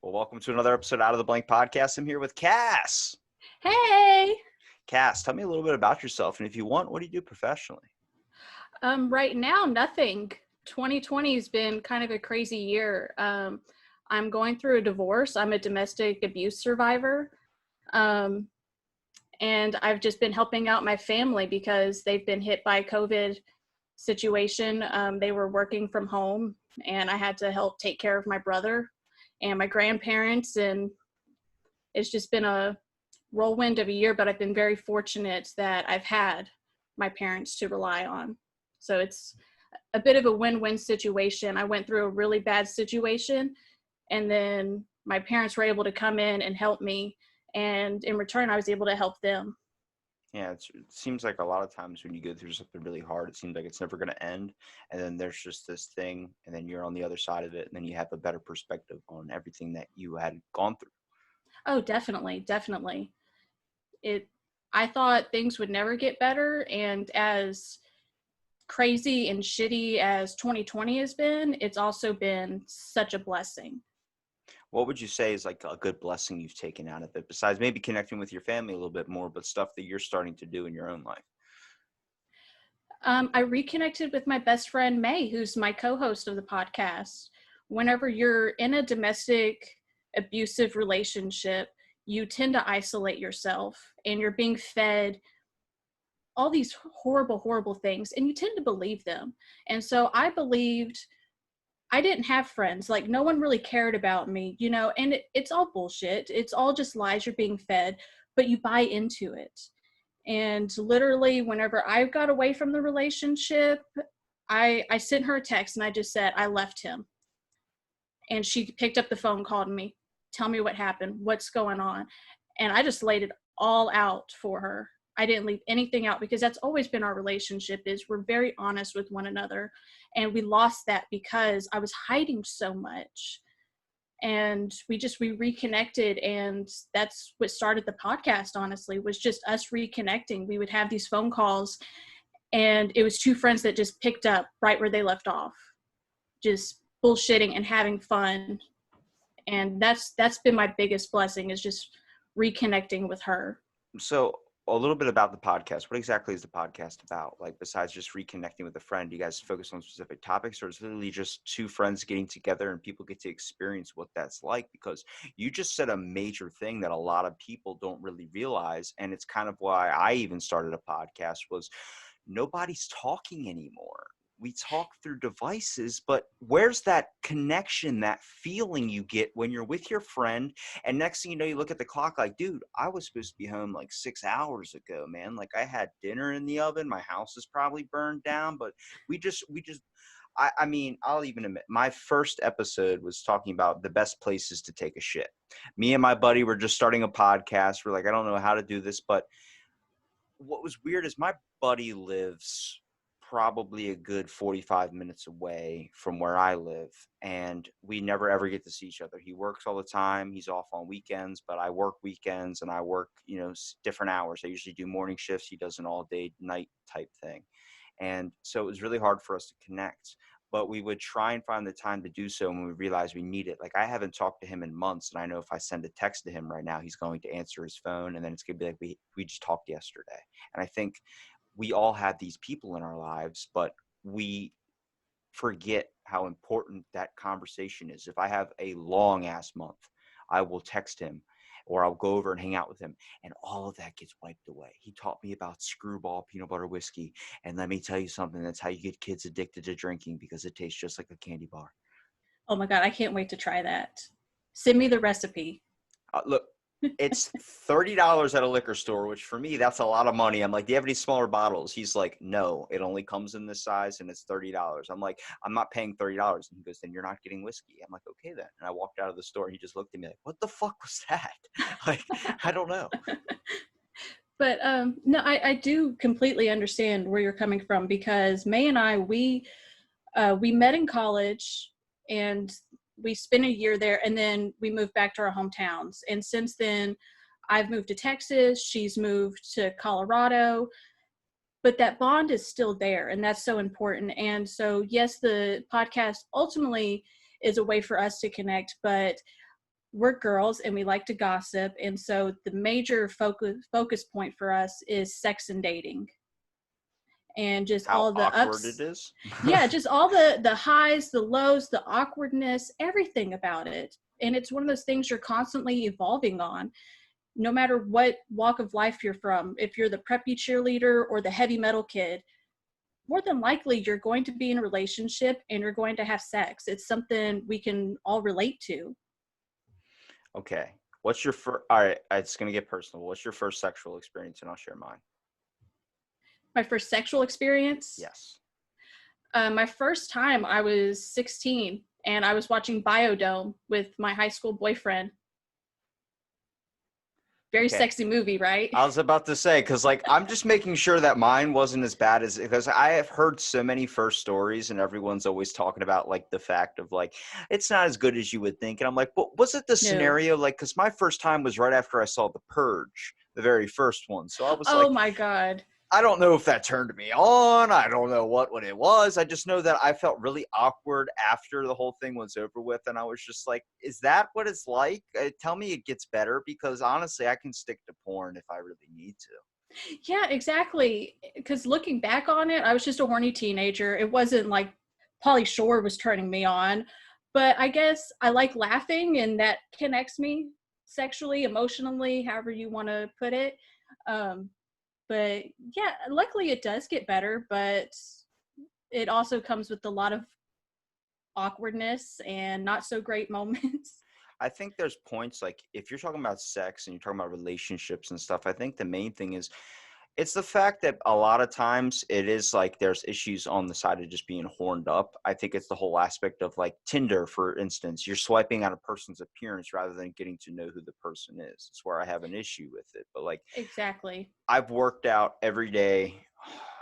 Well, welcome to another episode Out of the Blank podcast. I'm here with Cass. Hey. Cass, tell me a little bit about yourself. And if you want, what do you do professionally? Right now, nothing. 2020 has been kind of a crazy year. I'm going through a divorce. I'm a domestic abuse survivor. And I've just been helping out my family because they've been hit by a COVID situation. They were working from home and I had to help take care of my brother and my grandparents. And it's just been a whirlwind of a year, but I've been very fortunate that I've had my parents to rely on. So it's a bit of a win-win situation. I went through a really bad situation, and then my parents were able to come in and help me, and in return, I was able to help them. Yeah, it seems like a lot of times when you go through something really hard, it seems like it's never going to end. And then there's just this thing, and then you're on the other side of it, and then you have a better perspective on everything that you had gone through. Oh, definitely. I thought things would never get better, and as crazy and shitty as 2020 has been, it's also been such a blessing. What would you say is like a good blessing you've taken out of it, besides maybe connecting with your family a little bit more, but stuff that you're starting to do in your own life? I reconnected with my best friend, Maeve, who's my co-host of the podcast. Whenever you're in a domestic abusive relationship, you tend to isolate yourself and you're being fed all these horrible, horrible things, and you tend to believe them. And so I believed I didn't have friends. Like, no one really cared about me, and it's all bullshit. It's all just lies you're being fed, but you buy into it. And literally, whenever I got away from the relationship, I sent her a text and I just said, I left him. And she picked up the phone, called me, tell me what happened, what's going on. And I just laid it all out for her. I didn't leave anything out because that's always been our relationship, is we're very honest with one another. And we lost that because I was hiding so much. And we reconnected, and that's what started the podcast, honestly, was just us reconnecting. We would have these phone calls, and it was two friends that just picked up right where they left off, just bullshitting and having fun. And that's been my biggest blessing, is just reconnecting with her. So a little bit about the podcast. What exactly is the podcast about? Like, besides just reconnecting with a friend, do you guys focus on specific topics, or is it literally just two friends getting together and people get to experience what that's like? Because you just said a major thing that a lot of people don't really realize. And it's kind of why I even started a podcast, was nobody's talking anymore. We talk through devices, but where's that connection, that feeling you get when you're with your friend? And next thing you know, you look at the clock like, dude, I was supposed to be home like 6 hours ago, man. Like, I had dinner in the oven. My house is probably burned down, but I mean, I'll even admit, my first episode was talking about the best places to take a shit. Me and my buddy were just starting a podcast. We're like, I don't know how to do this, but what was weird is my buddy lives probably a good 45 minutes away from where I live, and we never ever get to see each other. He works all the time. He's off on weekends, but I work weekends and I work, different hours. I usually do morning shifts. He does an all day night type thing. And so it was really hard for us to connect, but we would try and find the time to do so when we realized we need it. Like, I haven't talked to him in months, and I know if I send a text to him right now, he's going to answer his phone, and then it's going to be like, we just talked yesterday. And I think we all have these people in our lives, but we forget how important that conversation is. If I have a long ass month, I will text him or I'll go over and hang out with him, and all of that gets wiped away. He taught me about Screwball peanut butter whiskey. And let me tell you something, that's how you get kids addicted to drinking, because it tastes just like a candy bar. Oh my God, I can't wait to try that. Send me the recipe. Look, it's $30 at a liquor store, which for me, that's a lot of money. I'm like, do you have any smaller bottles? He's like, no, it only comes in this size and it's $30. I'm like, I'm not paying $30. And he goes, then you're not getting whiskey. I'm like, okay then. And I walked out of the store and he just looked at me like, what the fuck was that? Like, I don't know. But no, I do completely understand where you're coming from, because May and I, we met in college, and we spent a year there, and then we moved back to our hometowns. And since then, I've moved to Texas, she's moved to Colorado, but that bond is still there, and that's so important. And so, yes, the podcast ultimately is a way for us to connect, but we're girls and we like to gossip. And so the major focus point for us is sex and dating. And just How all the awkward it ups, is. yeah, just all the highs, the lows, the awkwardness, everything about it. And it's one of those things you're constantly evolving on, no matter what walk of life you're from. If you're the preppy cheerleader or the heavy metal kid, more than likely you're going to be in a relationship and you're going to have sex. It's something we can all relate to. Okay. What's your first? All right, it's gonna get personal. What's your first sexual experience, and I'll share mine. My first sexual experience, Yes. my first time I was 16 and I was watching Biodome with my high school boyfriend. Very Okay. sexy movie, right? I was about to say, because like I'm just making sure that mine wasn't as bad as, because I have heard so many first stories and everyone's always talking about like the fact of like it's not as good as you would think. And I'm like, but was it the No. scenario like, because my first time was right after I saw The Purge, the very first one. So I was Oh like, my God. I don't know if that turned me on. I don't know what it was. I just know that I felt really awkward after the whole thing was over with. And I was just like, is that what it's like? Tell me it gets better, because honestly, I can stick to porn if I really need to. Yeah, exactly. Because looking back on it, I was just a horny teenager. It wasn't like Pauly Shore was turning me on, but I guess I like laughing and that connects me sexually, emotionally, however you want to put it. Um, but yeah, luckily it does get better, but it also comes with a lot of awkwardness and not so great moments. I think there's points like if you're talking about sex and you're talking about relationships and stuff, I think the main thing is it's the fact that a lot of times it is like there's issues on the side of just being horned up. I think it's the whole aspect of like Tinder, for instance. You're swiping on a person's appearance rather than getting to know who the person is. It's where I have an issue with it. But like Exactly. I've worked out every day,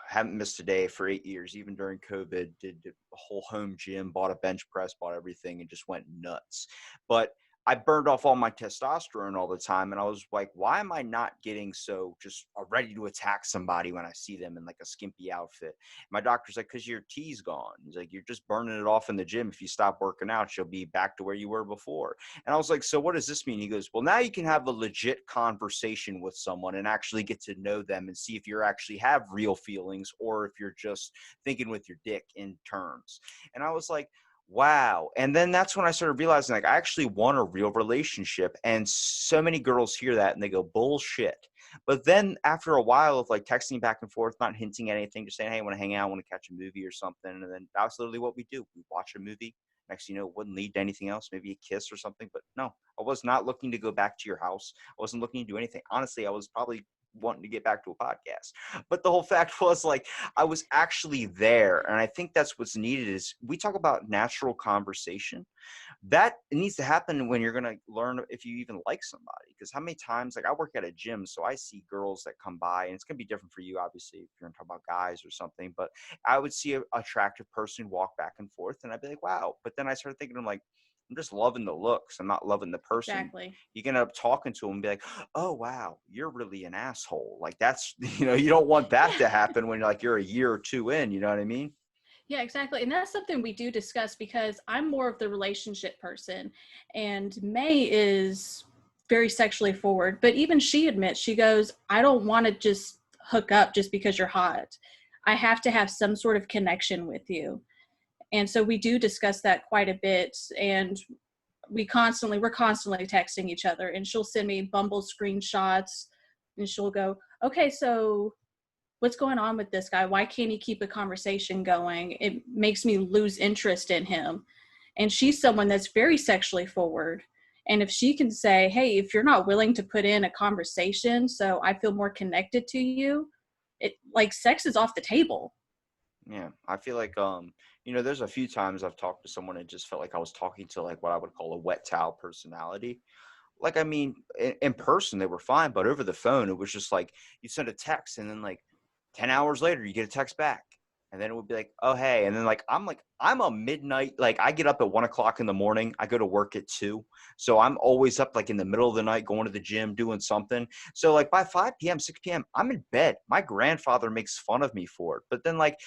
haven't missed a day for 8 years, even during COVID, did a whole home gym, bought a bench press, bought everything, and just went nuts. But I burned off all my testosterone all the time. And I was like, why am I not getting so just ready to attack somebody when I see them in like a skimpy outfit? My doctor's like, because your T's gone. He's like, you're just burning it off in the gym. If you stop working out, you'll be back to where you were before. And I was like, so what does this mean? He goes, well, now you can have a legit conversation with someone and actually get to know them and see if you actually have real feelings or if you're just thinking with your dick in terms. And I was like, wow. And then that's when I started realizing like I actually want a real relationship. And so many girls hear that and they go, bullshit. But then after a while of like texting back and forth, not hinting at anything, just saying, hey, I want to hang out, I want to catch a movie or something. And then that's literally what we do. We watch a movie. Next, you know, it wouldn't lead to anything else, maybe a kiss or something. But no, I was not looking to go back to your house. I wasn't looking to do anything. Honestly, I was probably wanting to get back to a podcast. But the whole fact was like I was actually there. And I think that's what's needed is we talk about natural conversation. That needs to happen when you're going to learn if you even like somebody. Because how many times, like I work at a gym, so I see girls that come by, and it's going to be different for you, obviously, if you're going to talk about guys or something. But I would see an attractive person walk back and forth, and I'd be like, wow. But then I started thinking, I'm like, I'm just loving the looks. I'm not loving the person. Exactly. You can end up talking to them and be like, oh, wow, you're really an asshole. Like that's, you know, you don't want that to happen when like you're a year or two in, you know what I mean? Yeah, exactly. And that's something we do discuss because I'm more of the relationship person and May is very sexually forward. But even she admits, she goes, I don't want to just hook up just because you're hot. I have to have some sort of connection with you. And so we do discuss that quite a bit. And we're constantly texting each other and she'll send me Bumble screenshots and she'll go, okay, so what's going on with this guy? Why can't he keep a conversation going? It makes me lose interest in him. And she's someone that's very sexually forward. And if she can say, hey, if you're not willing to put in a conversation so I feel more connected to you, it like sex is off the table. Yeah, I feel like you know, there's a few times I've talked to someone and just felt like I was talking to like what I would call a wet towel personality. Like, I mean, in person they were fine, but over the phone it was just like you send a text and then like 10 hours later you get a text back. And then it would be like, oh, hey. And then I'm a midnight, like I get up at 1 o'clock in the morning. I go to work at 2. So I'm always up like in the middle of the night, going to the gym, doing something. So like by 5 p.m., 6 p.m., I'm in bed. My grandfather makes fun of me for it. But then like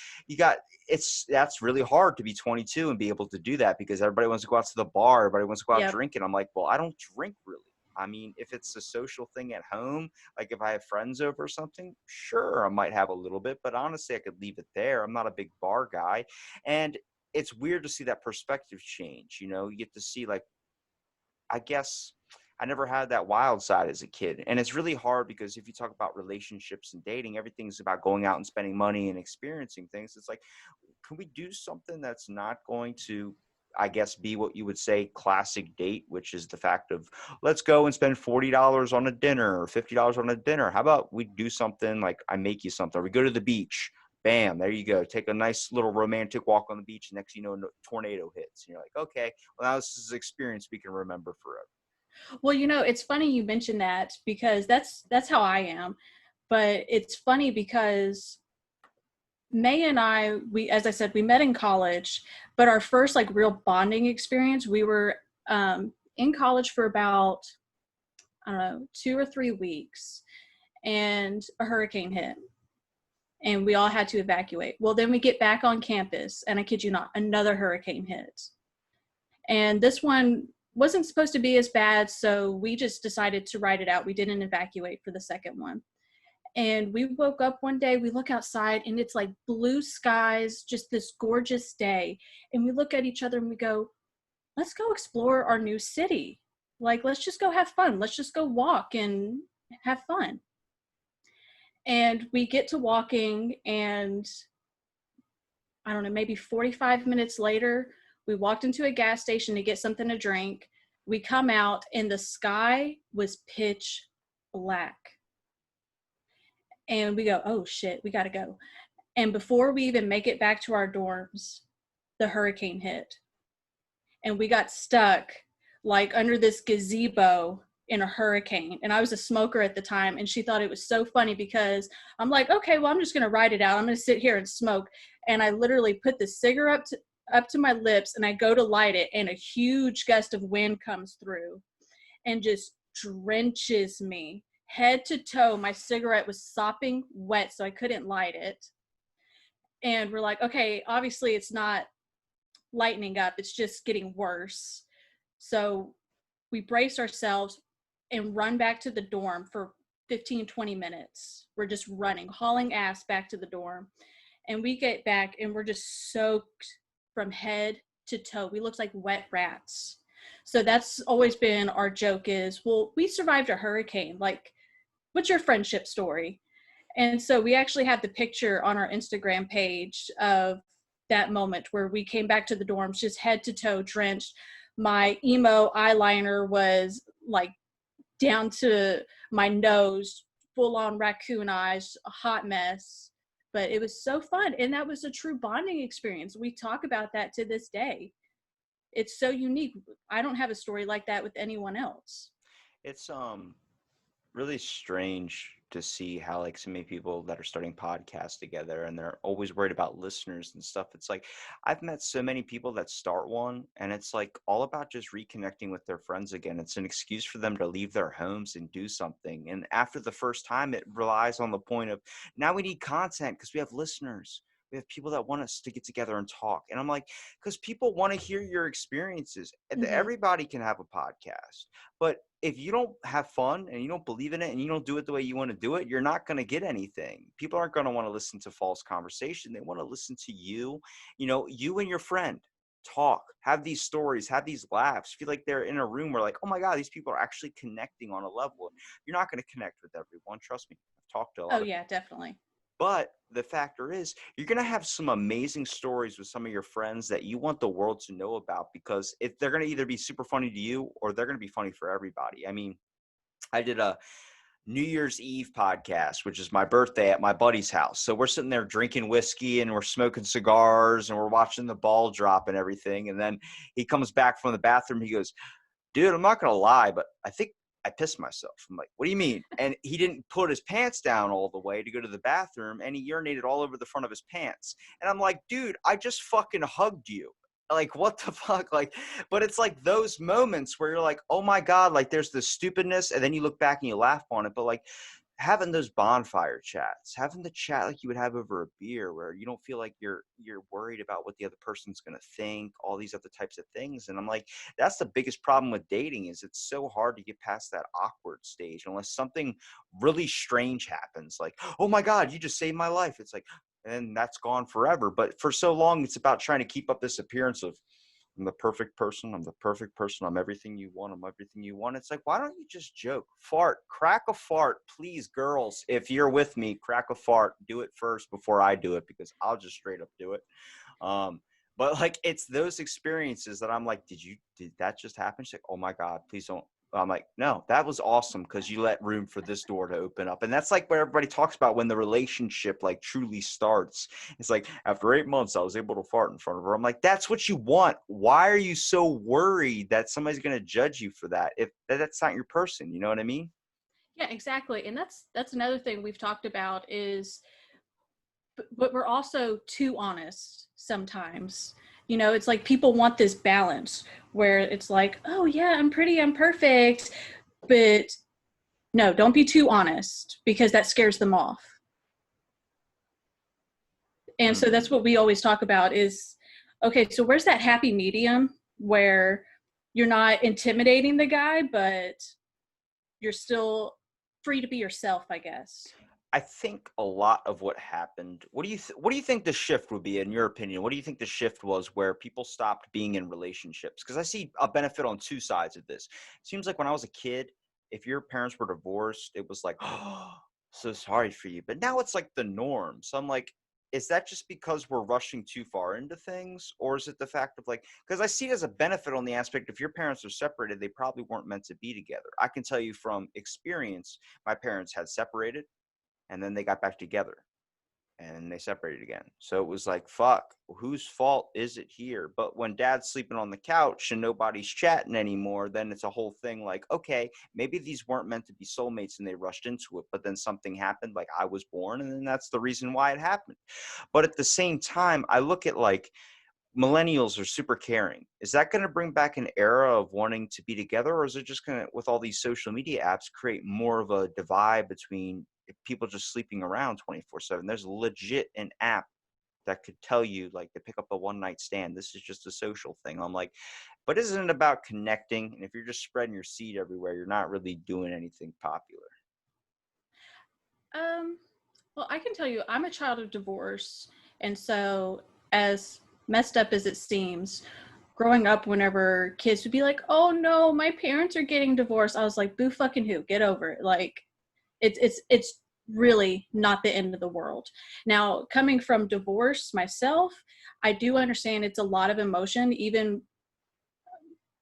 that's really hard to be 22 and be able to do that because everybody wants to go out to the bar. Everybody wants to go out Yep. drinking. I'm like, well, I don't drink really. I mean, if it's a social thing at home, like if I have friends over or something, sure, I might have a little bit, but honestly, I could leave it there. I'm not a big bar guy. And it's weird to see that perspective change. You know, you get to see like, I guess I never had that wild side as a kid. And it's really hard because if you talk about relationships and dating, everything's about going out and spending money and experiencing things. It's like, can we do something that's not going to, I guess, be what you would say classic date, which is the fact of let's go and spend $40 on a dinner or $50 on a dinner. How about we do something like I make you something, or we go to the beach. Bam, there you go. Take a nice little romantic walk on the beach. Next, you know, a tornado hits. And you're like, okay, well, now this is an experience we can remember forever. Well, it's funny you mentioned that because that's how I am. But it's funny because May and I, as I said, we met in college, but our first like real bonding experience, we were in college for about, I don't know, 2 or 3 weeks, and a hurricane hit, and we all had to evacuate. Well, then we get back on campus, and I kid you not, another hurricane hit. And this one wasn't supposed to be as bad, so we just decided to ride it out. We didn't evacuate for the second one. And we woke up one day, we look outside, and it's like blue skies, just this gorgeous day. And we look at each other and we go, let's go explore our new city. Like, let's just go have fun. Let's just go walk and have fun. And we get to walking, and I don't know, maybe 45 minutes later, we walked into a gas station to get something to drink. We come out, and the sky was pitch black. And we go, oh shit, we gotta go. And before we even make it back to our dorms, the hurricane hit. And we got stuck like under this gazebo in a hurricane. And I was a smoker at the time, and she thought it was so funny because I'm like, okay, well, I'm just gonna ride it out. I'm gonna sit here and smoke. And I literally put the cigarette up to my lips, and I go to light it, and a huge gust of wind comes through and just drenches me head to toe. My cigarette was sopping wet, so I couldn't light it. And we're like, okay, obviously it's not lightening up, it's just getting worse. So we brace ourselves and run back to the dorm for 15-20 minutes. We're just running, hauling ass back to the dorm. And we get back, and we're just soaked from head to toe. We looked like wet rats. So that's always been our joke is, well, we survived a hurricane. Like, what's your friendship story? And so we actually have the picture on our Instagram page of that moment where we came back to the dorms just head to toe drenched. My emo eyeliner was like down to my nose, full on raccoon eyes, a hot mess. But it was so fun. And that was a true bonding experience. We talk about that to this day. It's so unique. I don't have a story like that with anyone else. It's really strange to see how like so many people that are starting podcasts together and they're always worried about listeners and stuff. It's like I've met so many people that start one and it's like all about just reconnecting with their friends again. It's an excuse for them to leave their homes and do something. And after the first time, it relies on the point of now we need content because we have listeners. We have people that want us to get together and talk. And I'm like, because people want to hear your experiences. And Mm-hmm. everybody can have a podcast. But if you don't have fun and you don't believe in it and you don't do it the way you want to do it, you're not going to get anything. People aren't going to want to listen to false conversation. They want to listen to you, you and your friend talk, have these stories, have these laughs, feel like they're in a room where like, oh my God, these people are actually connecting on a level. You're not going to connect with everyone. Trust me. I've talked to a lot Oh, of yeah, definitely. but the factor is, you're going to have some amazing stories with some of your friends that you want the world to know about because if they're going to either be super funny to you or they're going to be funny for everybody. I mean, I did a New Year's Eve podcast, which is my birthday at my buddy's house. So we're sitting there drinking whiskey and we're smoking cigars and we're watching the ball drop and everything. And then he comes back from the bathroom. He goes, dude, I'm not going to lie, but I think I pissed myself. I'm like, what do you mean? And he didn't put his pants down all the way to go to the bathroom, and he urinated all over the front of his pants. And I'm like, dude, I just fucking hugged you. Like, what the fuck? Like, but it's like those moments where you're like, oh my God, like there's this stupidness. And then you look back and you laugh on it. But like, having those bonfire chats, having the chat like you would have over a beer, where you don't feel like you're worried about what the other person's going to think, all these other types of things. And I'm like, that's the biggest problem with dating, is it's so hard to get past that awkward stage unless something really strange happens, like, oh my God, you just saved my life. It's like, and that's gone forever. But for so long, it's about trying to keep up this appearance of, I'm the perfect person. I'm the perfect person. I'm everything you want. I'm everything you want. It's like, why don't you just joke? Fart, crack a fart, please, girls. If you're with me, crack a fart. Do it first before I do it, because I'll just straight up do it. But like, it's those experiences that I'm like, did that just happen? She's like, oh my God, please don't. I'm like, no, that was awesome, because you let room for this door to open up. And that's like what everybody talks about when the relationship like truly starts. It's like, after 8 months, I was able to fart in front of her. I'm like, that's what you want. Why are you so worried that somebody's going to judge you for that if that's not your person? You know what I mean? Yeah, exactly. And that's another thing we've talked about is, but we're also too honest sometimes. You know, it's like people want this balance where it's like, oh yeah, I'm pretty, I'm perfect, but no, don't be too honest, because that scares them off. And so that's what we always talk about is, okay, so where's that happy medium where you're not intimidating the guy, but you're still free to be yourself, I guess. I think a lot of what happened, what do you think the shift would be, in your opinion? What do you think the shift was where people stopped being in relationships? Because I see a benefit on two sides of this. It seems like when I was a kid, if your parents were divorced, it was like, oh, so sorry for you. But now it's like the norm. So I'm like, is that just because we're rushing too far into things? Or is it the fact of like, because I see it as a benefit on the aspect, if your parents are separated, they probably weren't meant to be together. I can tell you from experience, my parents had separated, and then they got back together, and they separated again. So it was like, fuck, whose fault is it here? But when dad's sleeping on the couch and nobody's chatting anymore, then it's a whole thing like, okay, maybe these weren't meant to be soulmates and they rushed into it, but then something happened, like I was born, and then that's the reason why it happened. But at the same time, I look at like, millennials are super caring. Is that going to bring back an era of wanting to be together, or is it just going to, with all these social media apps, create more of a divide between people just sleeping around 24/7? There's legit an app that could tell you, like, to pick up a one night stand, this is just a social thing. I'm like, but isn't it about connecting? And if you're just spreading your seed everywhere, you're not really doing anything popular. Um, well, I can tell you, I'm a child of divorce. And so, as messed up as it seems, growing up, whenever kids would be like, oh no, my parents are getting divorced, I was like, boo fucking who? Get over it. Like, it's really not the end of the world. Now, coming from divorce myself, I do understand it's a lot of emotion. Even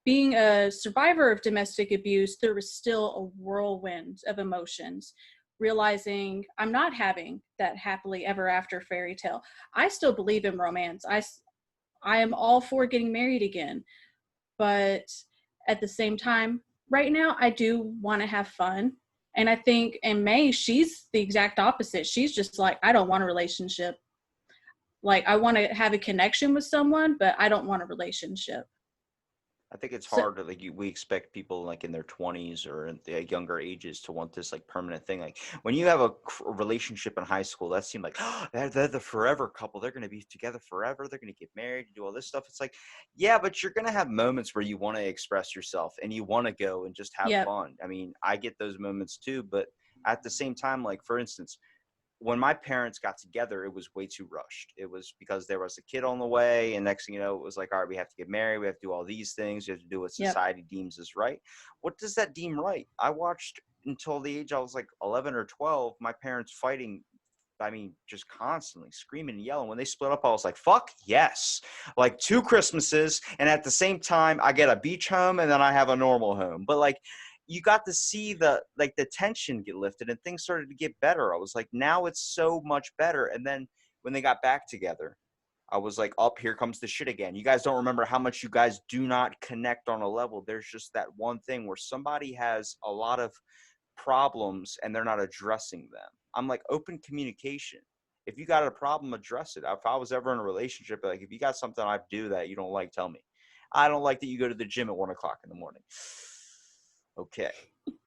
being a survivor of domestic abuse, there was still a whirlwind of emotions. Realizing I'm not having that happily ever after fairy tale. I still believe in romance. I am all for getting married again. But at the same time, right now, I do want to have fun. And I think in May, she's the exact opposite. She's just like, I don't want a relationship. Like, I want to have a connection with someone, but I don't want a relationship. I think it's So, hard to like, we expect people like in their 20s or in the younger ages to want this like permanent thing. Like when you have a relationship in high school, that seemed like, oh, they're the forever couple. They're going to be together forever. They're going to get married, do all this stuff. It's like, yeah, but you're going to have moments where you want to express yourself and you want to go and just have yep, fun. I mean, I get those moments too, but at the same time, like for instance, when my parents got together, it was way too rushed. It was because there was a kid on the way, and next thing you know, it was like, all right, we have to get married, we have to do all these things, we have to do what yep. society deems as right. What does that deem right? I watched until the age I was like 11 or 12, my parents fighting. I mean, just constantly screaming and yelling. When they split up, I was like, fuck yes. Like 2 Christmases, and at the same time, I get a beach home and then I have a normal home. But like, you got to see the like the tension get lifted and things started to get better. I was like, now it's so much better. And then when they got back together, I was like, up, here comes the shit again. You guys don't remember how much you guys do not connect on a level. There's just that one thing where somebody has a lot of problems and they're not addressing them. I'm like, open communication. If you got a problem, address it. If I was ever in a relationship, like, if you got something I do that you don't like, tell me. I don't like that you go to the gym at 1:00 in the morning. Okay.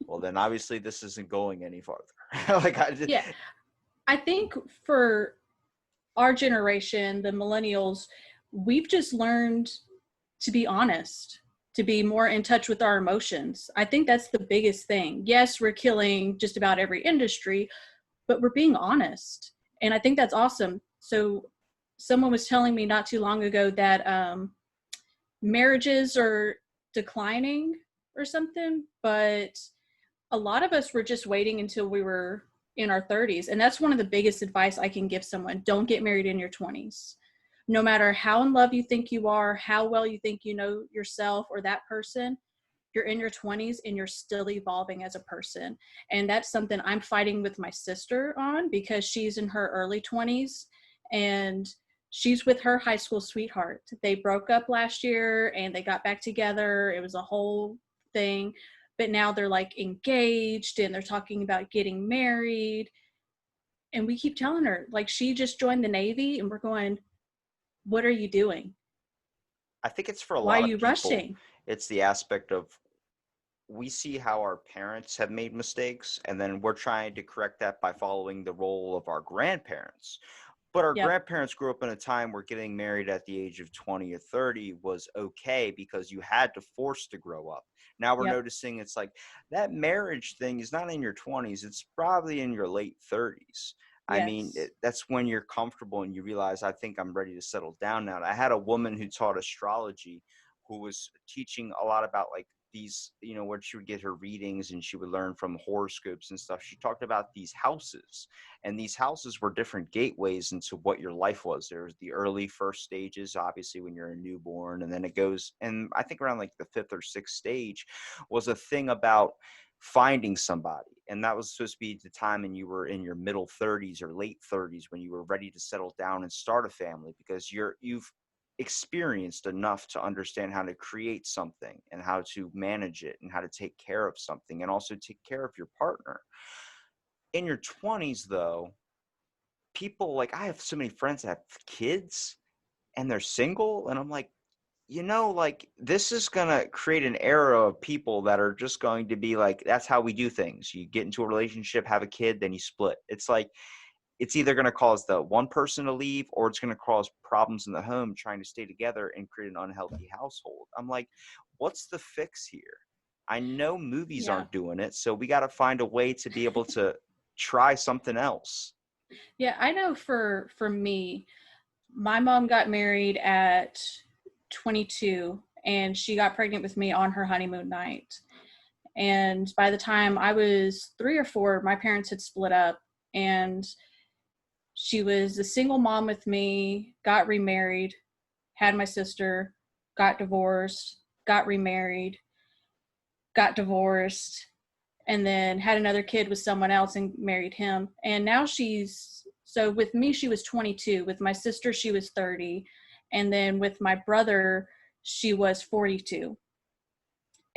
Well, then obviously this isn't going any farther. Like, Yeah. I think for our generation, the millennials, we've just learned to be honest, to be more in touch with our emotions. I think that's the biggest thing. Yes, we're killing just about every industry, but we're being honest. And I think that's awesome. So someone was telling me not too long ago that marriages are declining or something, but a lot of us were just waiting until we were in our 30s. And that's one of the biggest advice I can give someone. Don't get married in your 20s. No matter how in love you think you are, how well you think you know yourself or that person, you're in your 20s and you're still evolving as a person. And that's something I'm fighting with my sister on, because she's in her early 20s and she's with her high school sweetheart. They broke up last year and they got back together. It was a whole thing. But now they're like engaged and they're talking about getting married. And we keep telling her, like, she just joined the Navy, and we're going, what are you doing? I think it's for a Why lot are of you people. rushing? It's the aspect of, we see how our parents have made mistakes, and then we're trying to correct that by following the role of our grandparents. But our Yep. grandparents grew up in a time where getting married at the age of 20 or 30 was okay because you had to force to grow up. Now we're Yep. noticing it's like that marriage thing is not in your 20s, it's probably in your late 30s. I mean, Yes. that's when you're comfortable and you realize, I think I'm ready to settle down now. And I had a woman who taught astrology who was teaching a lot about like these, where she would get her readings and she would learn from horoscopes and stuff. She talked about these houses, and these houses were different gateways into what your life was. There's the early first stages, obviously, when you're a newborn, and then it goes, and I think around like the fifth or sixth stage was a thing about finding somebody. And that was supposed to be the time and you were in your middle 30s or late 30s when you were ready to settle down and start a family, because you've experienced enough to understand how to create something and how to manage it and how to take care of something and also take care of your partner. In your 20s, though, people, like, I have so many friends that have kids and they're single, and I'm like, like, this is going to create an era of people that are just going to be like, that's how we do things. You get into a relationship, have a kid, then you split. It's like, it's either going to cause the one person to leave or it's going to cause problems in the home trying to stay together and create an unhealthy household. I'm like, what's the fix here? I know movies Yeah. aren't doing it, so we got to find a way to be able to try something else. Yeah, I know for me, my mom got married at 22 and she got pregnant with me on her honeymoon night. And by the time I was 3 or 4, my parents had split up, and she was a single mom with me, got remarried, had my sister, got divorced, got remarried, got divorced, and then had another kid with someone else and married him. And now so with me, she was 22. With my sister, she was 30. And then with my brother, she was 42.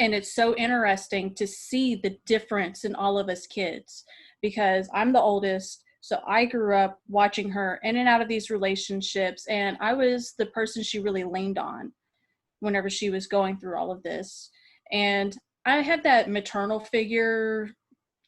And it's so interesting to see the difference in all of us kids, because I'm the oldest. So I grew up watching her in and out of these relationships. And I was the person she really leaned on whenever she was going through all of this. And I had that maternal figure,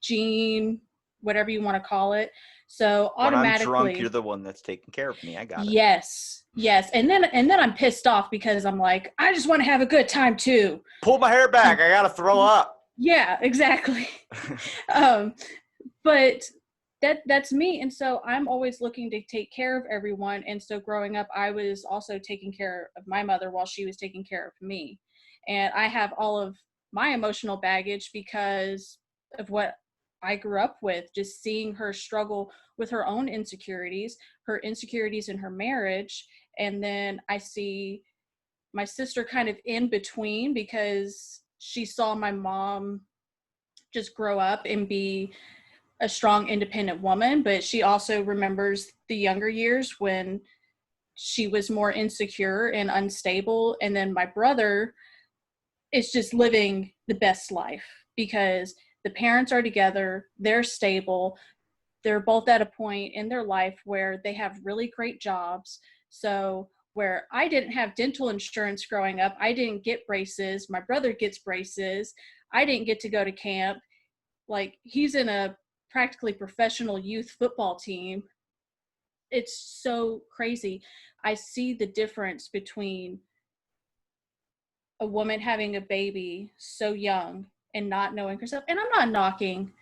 gene, whatever you want to call it. So When I'm drunk, you're automatically, the one that's taking care of me. I got it. yes. And then I'm pissed off because I'm like, I just want to have a good time too. Pull my hair back. I got to throw up. Yeah, exactly. But that's me. And so I'm always looking to take care of everyone. And so growing up, I was also taking care of my mother while she was taking care of me. And I have all of my emotional baggage because of what I grew up with, just seeing her struggle with her own insecurities, her insecurities in her marriage. And then I see my sister kind of in between, because she saw my mom just grow up and be a strong, independent woman, but she also remembers the younger years when she was more insecure and unstable. And then my brother is just living the best life because the parents are together, they're stable, they're both at a point in their life where they have really great jobs. So where I didn't have dental insurance growing up, I didn't get braces, my brother gets braces, I didn't get to go to camp. Like, he's in a practically professional youth football team. It's so crazy. I see the difference between a woman having a baby so young and not knowing herself. And I'm not knocking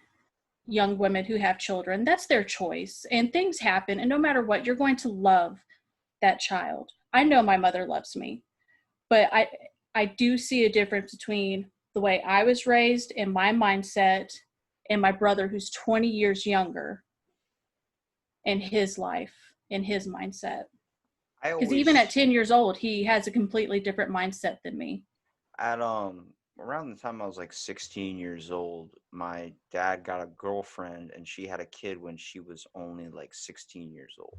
young women who have children. That's their choice. And things happen. And no matter what, you're going to love that child. I know my mother loves me, but I do see a difference between the way I was raised and my mindset and my brother, who's 20 years younger, in his life, in his mindset. I Because even at always 10 years old, he has a completely different mindset than me. at around the time I was like 16 years old, my dad got a girlfriend and she had a kid when she was only like 16 years old.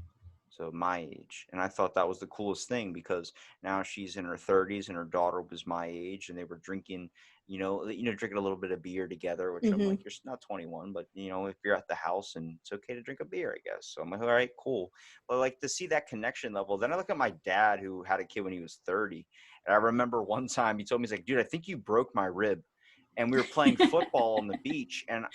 So my age. And I thought that was the coolest thing because now she's in her 30s and her daughter was my age and they were drinking, drinking a little bit of beer together, which I'm Mm-hmm. like, you're not 21, but if you're at the house and it's okay to drink a beer, I guess. So I'm like, all right, cool. But like to see that connection level, then I look at my dad who had a kid when he was 30. And I remember one time he told me, he's like, dude, I think you broke my rib. And we were playing football on the beach and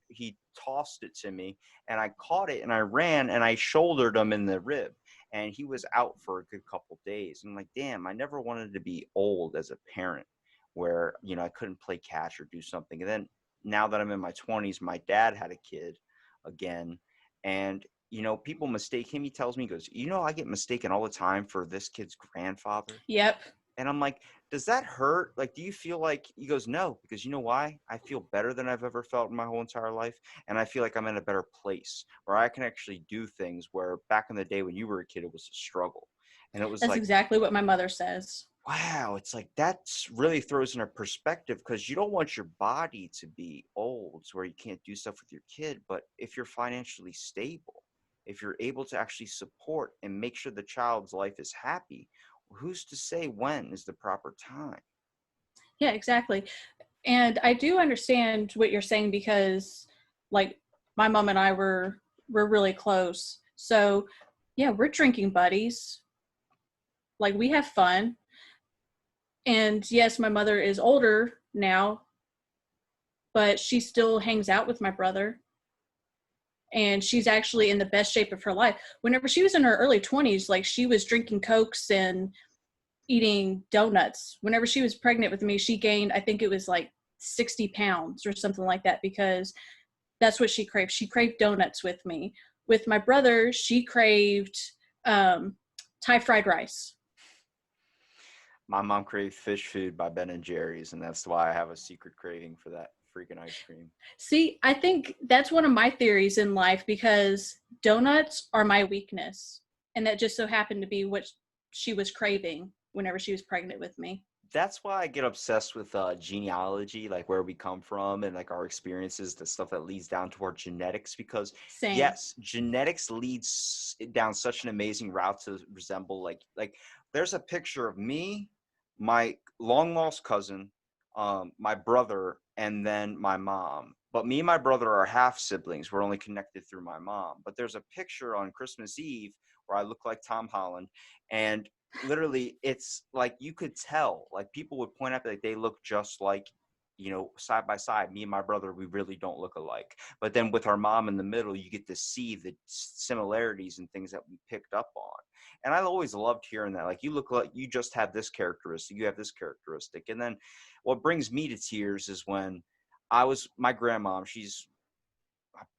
he tossed it to me and I caught it and I ran and I shouldered him in the rib and he was out for a good couple days. And I'm like, damn, I never wanted to be old as a parent where, I couldn't play catch or do something. And then now that I'm in my 20s, my dad had a kid again. And, people mistake him. He tells me, he goes, I get mistaken all the time for this kid's grandfather. Yep. And I'm like, does that hurt? Like, do you feel like, he goes, no, because you know why? I feel better than I've ever felt in my whole entire life. And I feel like I'm in a better place where I can actually do things where back in the day when you were a kid, it was a struggle. And it was That's like, exactly what my mother says. wow, it's like that's really throws in a perspective because you don't want your body to be old where you can't do stuff with your kid. But if you're financially stable, if you're able to actually support and make sure the child's life is happy, who's to say when is the proper time? Yeah, exactly. And I do understand what you're saying because, like, my mom and I were really close. So, yeah, we're drinking buddies. Like, we have fun. And yes, my mother is older now, but she still hangs out with my brother. And she's actually in the best shape of her life. Whenever she was in her early 20s, like, she was drinking Cokes and eating donuts. Whenever she was pregnant with me, she gained, I think it was like 60 pounds or something like that because that's what she craved. She craved donuts with me. With my brother, she craved Thai fried rice. My mom craved fish food by Ben and Jerry's, and that's why I have a secret craving for that freaking ice cream. See, I think that's one of my theories in life because donuts are my weakness. And that just so happened to be what she was craving whenever she was pregnant with me. That's why I get obsessed with genealogy, like where we come from and like our experiences, the stuff that leads down to our genetics. Because Same. yes, genetics leads down such an amazing route to resemble like there's a picture of me, my long lost cousin, my brother, and then my mom. But me and my brother are half siblings. We're only connected through my mom. But there's a picture on Christmas Eve where I look like Tom Holland, and literally it's like you could tell, like people would point out like they look just like, side by side. Me and my brother, we really don't look alike. But then with our mom in the middle, you get to see the similarities and things that we picked up on. And I always loved hearing that, like, you look like you just have this characteristic, you have this characteristic. And then what brings me to tears is when my grandma, she's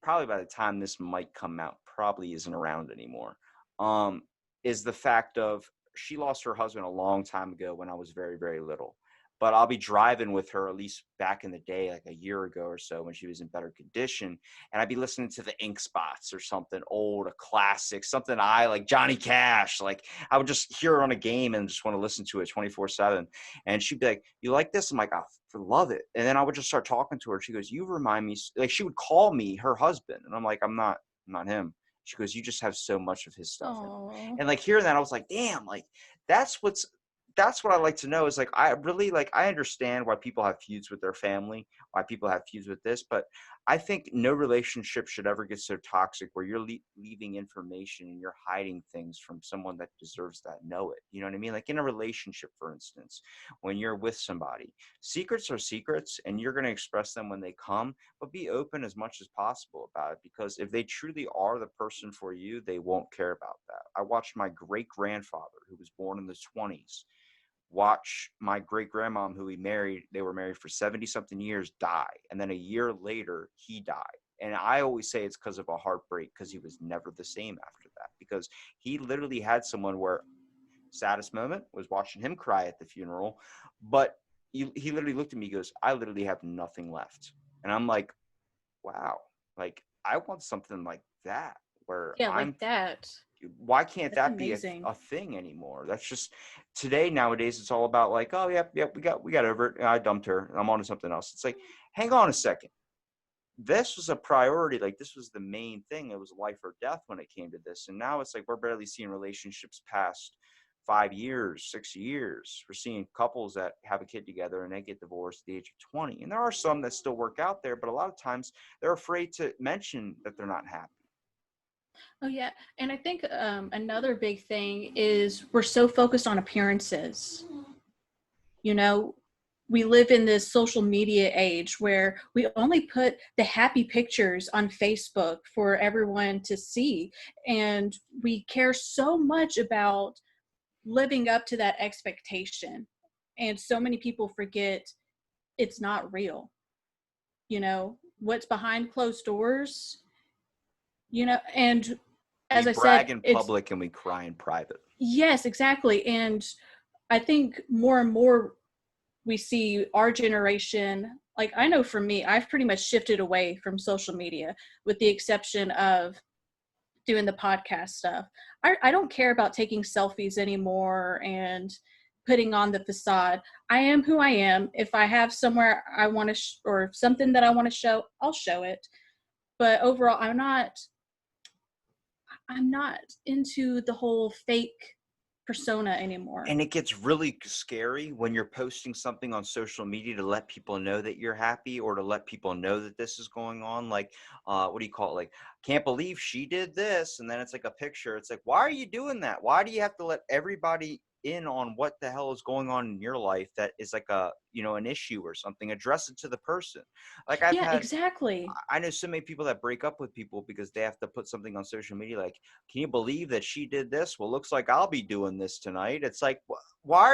probably, by the time this might come out, probably isn't around anymore, um, is the fact of she lost her husband a long time ago when I was very, very little. But I'll be driving with her, at least back in the day, like a year ago or so, when she was in better condition. And I'd be listening to the Ink Spots or something old, a classic, something I like, Johnny Cash. Like, I would just hear her on a game and just want to listen to it 24/7. And she'd be like, you like this? I'm like, I love it. And then I would just start talking to her. She goes, you remind me, like, she would call me her husband. And I'm like, I'm not him. She goes, you just have so much of his stuff. Oh. And like hearing that, I was like, damn, like that's what I like to know is like, I really like, I understand why people have feuds with their family, why people have feuds with this, but I think no relationship should ever get so toxic where you're leaving information and you're hiding things from someone that deserves that know it. You know what I mean? Like in a relationship, for instance, when you're with somebody, secrets are secrets and you're going to express them when they come, but be open as much as possible about it, because if they truly are the person for you, they won't care about that. I watched my great grandfather, who was born in the 20s, watch my great grandmom, who they were married for 70 something years, die. And then a year later, he died. And I always say it's because of a heartbreak, because he was never the same after that, because he literally had someone where saddest moment was watching him cry at the funeral. But he literally looked at me, he goes, I literally have nothing left. And I'm like, wow, like I want something like that where Yeah, like that. why can't That's that be amazing. a thing anymore? That's just today, nowadays it's all about like, oh yep, we got over it, I dumped her, I'm on to something else. It's like, hang on a second, this was a priority, like this was the main thing, it was life or death when it came to this. And now it's like we're barely seeing relationships past 5 years, 6 years. We're seeing couples that have a kid together and they get divorced at the age of 20, and there are some that still work out there, but a lot of times they're afraid to mention that they're not happy. Oh yeah, and I think another big thing is we're so focused on appearances. You know, we live in this social media age where we only put the happy pictures on Facebook for everyone to see, and we care so much about living up to that expectation. And so many people forget it's not real. You know, what's behind closed doors, and We as I said, brag in it's public and we cry in private. yes, exactly. And I think more and more we see our generation, like I know for me, I've pretty much shifted away from social media with the exception of doing the podcast stuff. I don't care about taking selfies anymore and putting on the facade. I am who I am. If I have somewhere I want to or something that I want to show, I'll show it. But overall, I'm not into the whole fake persona anymore. And it gets really scary when you're posting something on social media to let people know that you're happy, or to let people know that this is going on. Like, what do you call it? Like, can't believe she did this. And then it's like a picture. It's like, why are you doing that? Why do you have to let everybody in on what the hell is going on in your life that is like an issue or something? Address it to the person. Like Yeah, exactly. I know so many people that break up with people because they have to put something on social media like, can you believe that she did this? Well, looks like I'll be doing this tonight. It's like, why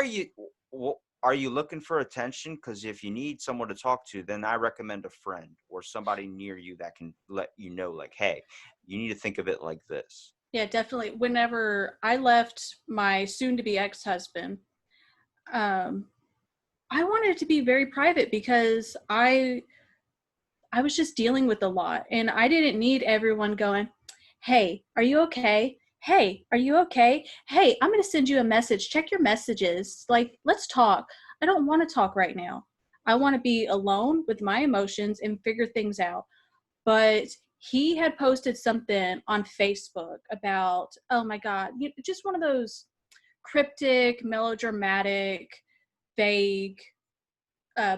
are you looking for attention? Because if you need someone to talk to, then I recommend a friend or somebody near you that can let you know, like, hey, you need to think of it like this. Yeah, definitely. Whenever I left my soon-to-be ex-husband, um, I wanted it to be very private because I was just dealing with a lot, and I didn't need everyone going, "Hey, are you okay? Hey, are you okay? Hey, I'm going to send you a message. Check your messages. Like, let's talk." I don't want to talk right now. I want to be alone with my emotions and figure things out. But he had posted something on Facebook about, oh my God, just one of those cryptic, melodramatic, vague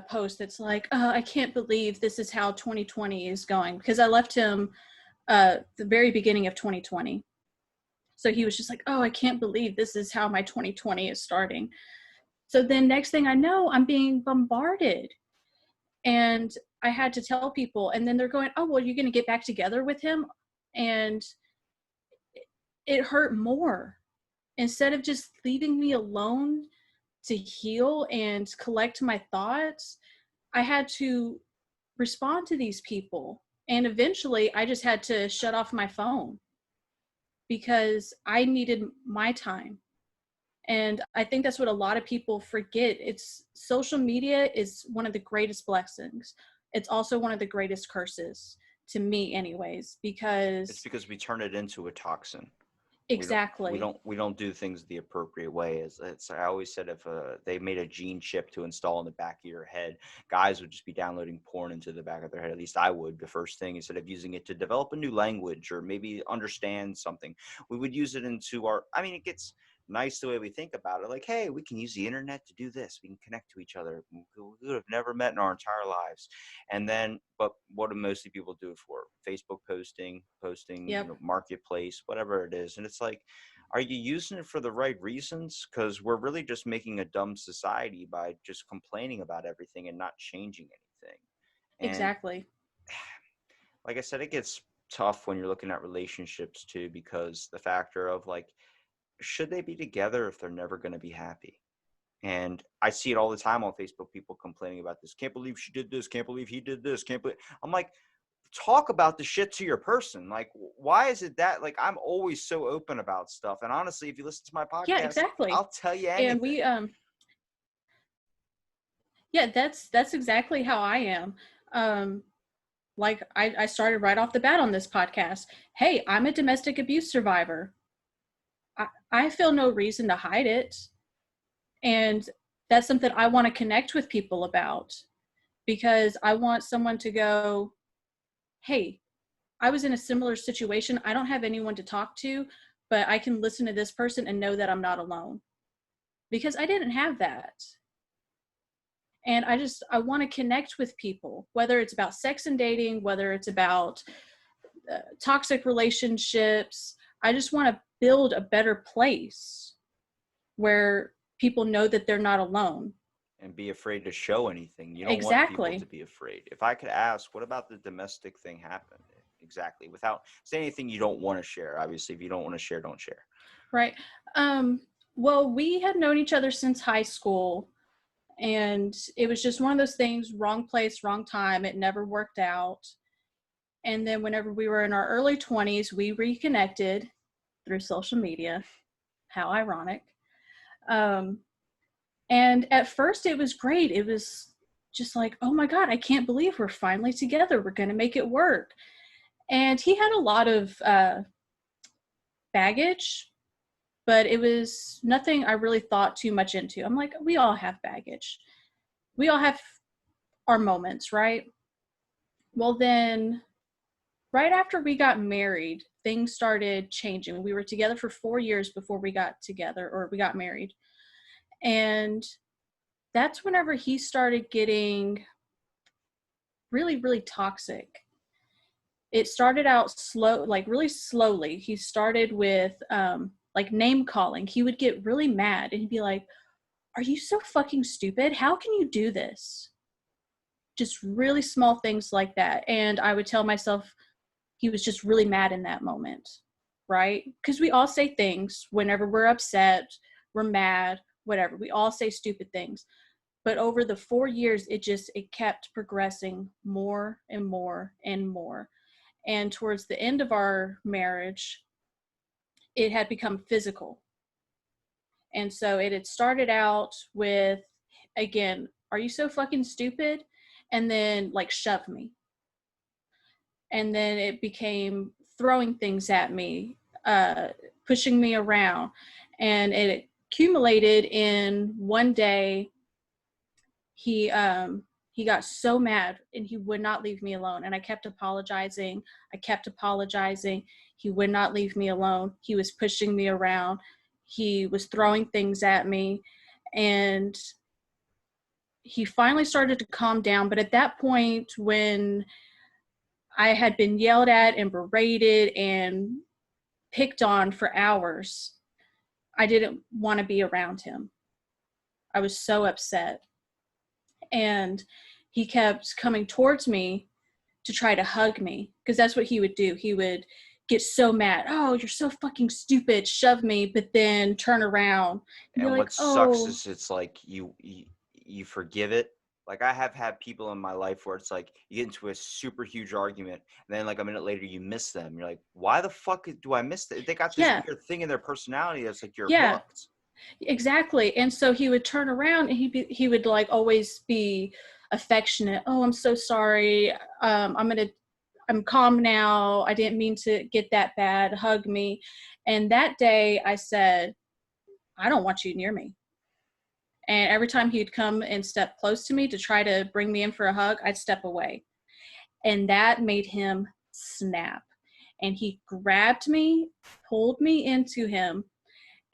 posts that's like, oh, I can't believe this is how 2020 is going. Because I left him the very beginning of 2020. So he was just like, oh, I can't believe this is how my 2020 is starting. So then next thing I know, I'm being bombarded. And I had to tell people, and then they're going, oh, well, you're going to get back together with him? And it hurt more. Instead of just leaving me alone to heal and collect my thoughts, I had to respond to these people. And eventually I just had to shut off my phone because I needed my time. And I think that's what a lot of people forget. It's social media is one of the greatest blessings. It's also one of the greatest curses, to me anyways, It's because because we turn it into a toxin. Exactly. We don't do things the appropriate way. As it's, I always said, if they made a gene chip to install in the back of your head, guys would just be downloading porn into the back of their head. At least I would. The first thing, instead of using it to develop a new language or maybe understand something, we would use it into our. I mean, it gets nice the way we think about it. Like, hey, we can use the internet to do this. We can connect to each other. We would have never met in our entire lives. And then, but what do mostly people do it for? Facebook posting, Yep. marketplace, whatever it is. And it's like, are you using it for the right reasons? Because we're really just making a dumb society by just complaining about everything and not changing anything. And Exactly. like I said, it gets tough when you're looking at relationships too, because the factor of like, should they be together if they're never going to be happy? And I see it all the time on Facebook, people complaining about this. Can't believe she did this. Can't believe he did this. Can't believe. I'm like, talk about the shit to your person. Like, why is it that, like, I'm always so open about stuff. And honestly, if you listen to my Yeah, podcast, exactly. I'll tell you And anything. yeah, that's exactly how I am. Like I started right off the bat on this podcast. Hey, I'm a domestic abuse survivor. I feel no reason to hide it. And that's something I want to connect with people about, because I want someone to go, hey, I was in a similar situation. I don't have anyone to talk to, but I can listen to this person and know that I'm not alone, because I didn't have that. And I want to connect with people, whether it's about sex and dating, whether it's about toxic relationships. I just want to build a better place where people know that they're not alone. And be afraid to show anything. You don't want people to Exactly. be afraid. If I could ask, what about the domestic thing happened? Exactly. Without saying anything you don't want to share. Obviously, if you don't want to share, don't share. Right. Well, we had known each other since high school, and it was just one of those things, wrong place, wrong time. It never worked out. And then whenever we were in our early 20s, we reconnected through social media. How ironic. Um, and at first it was great. It was just like, oh my God, I can't believe we're finally together. We're going to make it work. And he had a lot of baggage, but it was nothing I really thought too much into. I'm like, we all have baggage. We all have our moments, right? Well, then right after we got married, things started changing. We were together for 4 years before we got together, or we got married. And that's whenever he started getting really, really toxic. It started out slow, like really slowly. He started with like name calling. He would get really mad and he'd be like, are you so fucking stupid? How can you do this? Just really small things like that. And I would tell myself he was just really mad in that moment, right? Because we all say things whenever we're upset, we're mad, whatever. We all say stupid things. But over the 4 years, it kept progressing more and more and more. And towards the end of our marriage, it had become physical. And so it had started out with, again, are you so fucking stupid? And then like shove me. And then it became throwing things at me, pushing me around. And it accumulated in one day. He got so mad and he would not leave me alone. And I kept apologizing. He would not leave me alone. He was pushing me around. He was throwing things at me. And he finally started to calm down. But at that point, when I had been yelled at and berated and picked on for hours, I didn't want to be around him. I was so upset. And he kept coming towards me to try to hug me, because that's what he would do. He would get so mad. Oh, you're so fucking stupid. Shove me, but then turn around and be And like, what sucks oh, is it's like you forgive it. Like, I have had people in my life where it's like you get into a super huge argument, and then like a minute later you miss them. You're like, why the fuck do I miss that? They got this yeah, weird thing in their personality that's like you're yeah, hooked. exactly. And so he would turn around and he would like always be affectionate. Oh, I'm so sorry. I'm calm now. I didn't mean to get that bad. Hug me. And that day I said, I don't want you near me. And every time he'd come and step close to me to try to bring me in for a hug, I'd step away. And that made him snap. And he grabbed me, pulled me into him,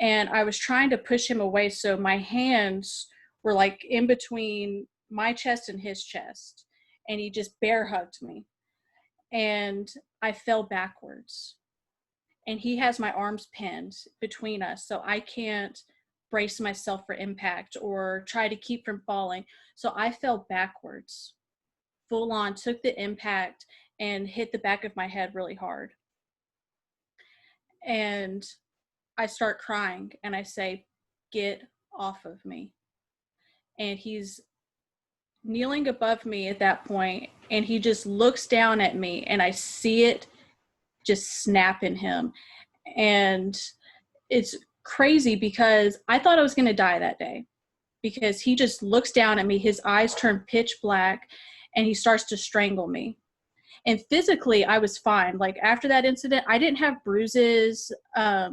and I was trying to push him away. So my hands were like in between my chest and his chest. And he just bear hugged me. And I fell backwards. And he has my arms pinned between us, so I can't brace myself for impact or try to keep from falling. So I fell backwards, full on, took the impact and hit the back of my head really hard. And I start crying and I say, get off of me. And he's kneeling above me at that point, and he just looks down at me, and I see it just snap in him. And it's crazy because I thought I was going to die that day, because he just looks down at me, his eyes turn pitch black, and he starts to strangle me. And physically, I was fine. Like, after that incident, I didn't have bruises. I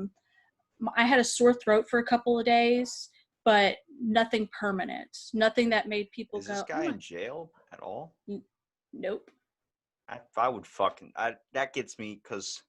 had a sore throat for a couple of days, but nothing permanent. Nothing that made people Is go, this guy in jail at all? Nope. I would that gets me because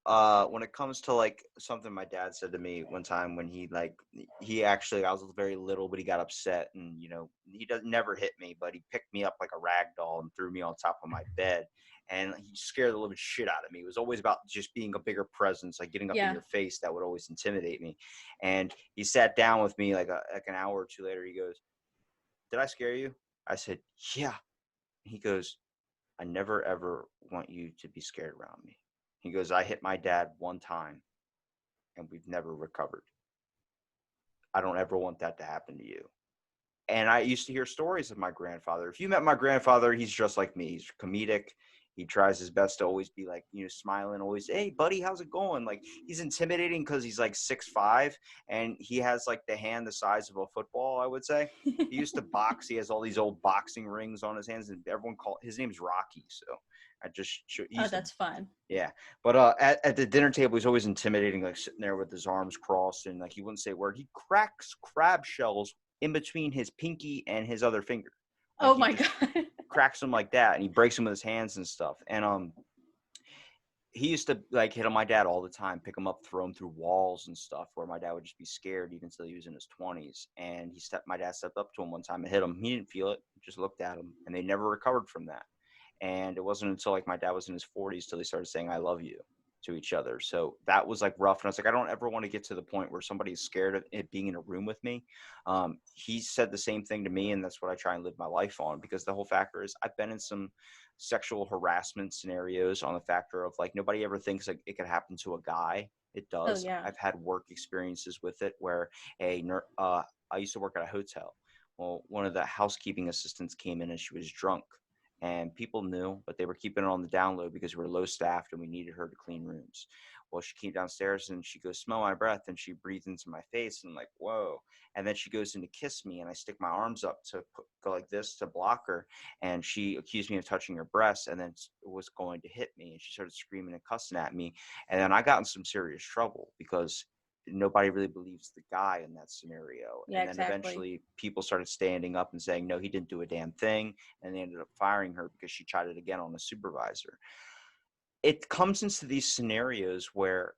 when it comes to like something my dad said to me one time when he actually, I was very little, but he got upset, and he never hit me, but he picked me up like a rag doll and threw me on top of my bed, and he scared the living shit out of me. It was always about just being a bigger presence, like getting up in your face. That would always intimidate me. And he sat down with me like an hour or two later. He goes, "Did I scare you?" I said, "Yeah." He goes, "I never ever want you to be scared around me." He goes, "I hit my dad one time and we've never recovered. I don't ever want that to happen to you." And I used to hear stories of my grandfather. If you met my grandfather, he's just like me. He's comedic. He tries his best to always be like, smiling, always, "Hey, buddy, how's it going?" Like, he's intimidating because he's like 6'5", and he has like the hand the size of a football, I would say. He used to box. He has all these old boxing rings on his hands, and everyone his name's Rocky. So I just Oh, that's fun. Yeah. But at the dinner table, he's always intimidating, like sitting there with his arms crossed, and like he wouldn't say a word. He cracks crab shells in between his pinky and his other finger. Like, oh my God. Cracks them like that, and he breaks them with his hands and stuff. And he used to like hit on my dad all the time, pick him up, throw him through walls and stuff, where my dad would just be scared even until he was in his 20s. And my dad stepped up to him one time and hit him. He didn't feel it, just looked at him, and they never recovered from that. And it wasn't until like my dad was in his 40s till they started saying "I love you" to each other. So that was like rough. And I was like, I don't ever want to get to the point where somebody's scared of it being in a room with me. He said the same thing to me, and that's what I try and live my life on, because the whole factor is I've been in some sexual harassment scenarios on the factor of like nobody ever thinks like it could happen to a guy. It does. Oh, yeah. I've had work experiences with it where I used to work at a hotel. Well, one of the housekeeping assistants came in and she was drunk. And people knew, but they were keeping it on the down low because we were low staffed and we needed her to clean rooms. Well, she came downstairs and she goes, "Smell my breath," and she breathed into my face, and I'm like, whoa. And then she goes in to kiss me, and I stick my arms up to go like this to block her, and she accused me of touching her breasts, and then was going to hit me, and she started screaming and cussing at me. And then I got in some serious trouble because nobody really believes the guy in that scenario. Yeah, and then eventually people started standing up and saying, "No, he didn't do a damn thing." And they ended up firing her because she tried it again on a supervisor. It comes into these scenarios where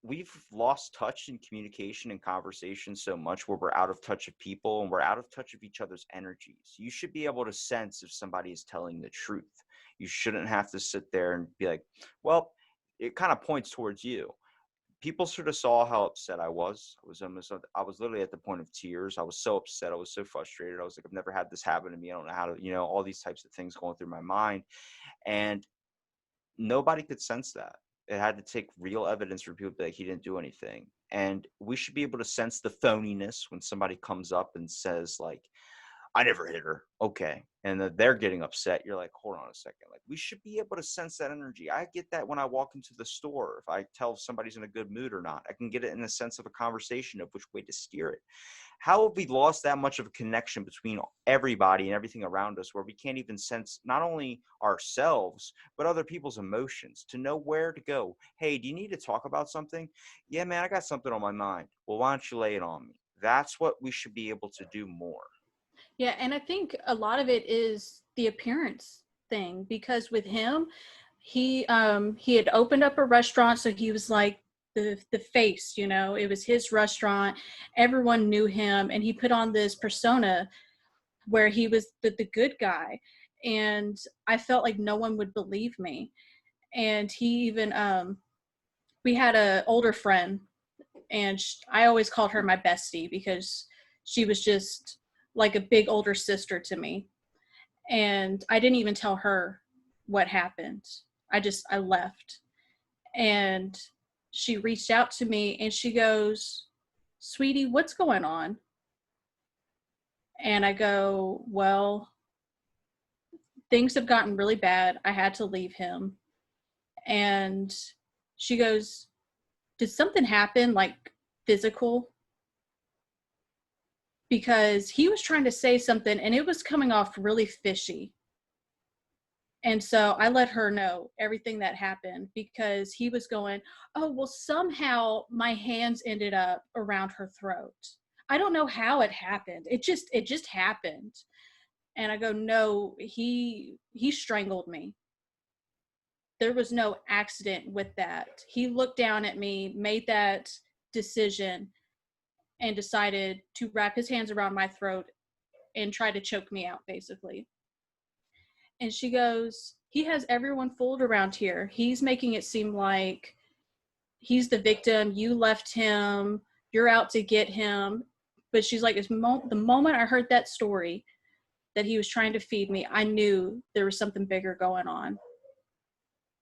we've lost touch in communication and conversation so much, where we're out of touch of people and we're out of touch of each other's energies. You should be able to sense if somebody is telling the truth. You shouldn't have to sit there and be like, well, it kind of points towards you. People sort of saw how upset I was. I was literally at the point of tears. I was so upset. I was so frustrated. I was like, I've never had this happen to me. I don't know how to, all these types of things going through my mind. And nobody could sense that. It had to take real evidence for people to be like, he didn't do anything. And we should be able to sense the phoniness when somebody comes up and says like, I never hit her. Okay. And then they're getting upset. You're like, hold on a second. Like, we should be able to sense that energy. I get that when I walk into the store. If I tell if somebody's in a good mood or not, I can get it in the sense of a conversation of which way to steer it. How have we lost that much of a connection between everybody and everything around us where we can't even sense not only ourselves, but other people's emotions to know where to go? Hey, do you need to talk about something? Yeah, man, I got something on my mind. Well, why don't you lay it on me? That's what we should be able to do more. Yeah, and I think a lot of it is the appearance thing, because with him, he had opened up a restaurant, so he was like the face, you know, it was his restaurant. Everyone knew him, and he put on this persona where he was the good guy, and I felt like no one would believe me. And he even we had a older friend, and I always called her my bestie because she was just like a big older sister to me. And I didn't even tell her what happened. I left. And she reached out to me and she goes, "Sweetie, what's going on?" And I go, "Well, things have gotten really bad. I had to leave him." And she goes, "Did something happen, like physical?" Because he was trying to say something and it was coming off really fishy. And so I let her know everything that happened, because he was going, "Oh, well, somehow my hands ended up around her throat. I don't know how it happened. It just happened." And I go, "No, he strangled me. There was no accident with that. He looked down at me, made that decision, and decided to wrap his hands around my throat and try to choke me out, basically." And she goes, "He has everyone fooled around here. He's making it seem like he's the victim. You left him. You're out to get him." But she's like, the moment I heard that story, that he was trying to feed me, I knew there was something bigger going on.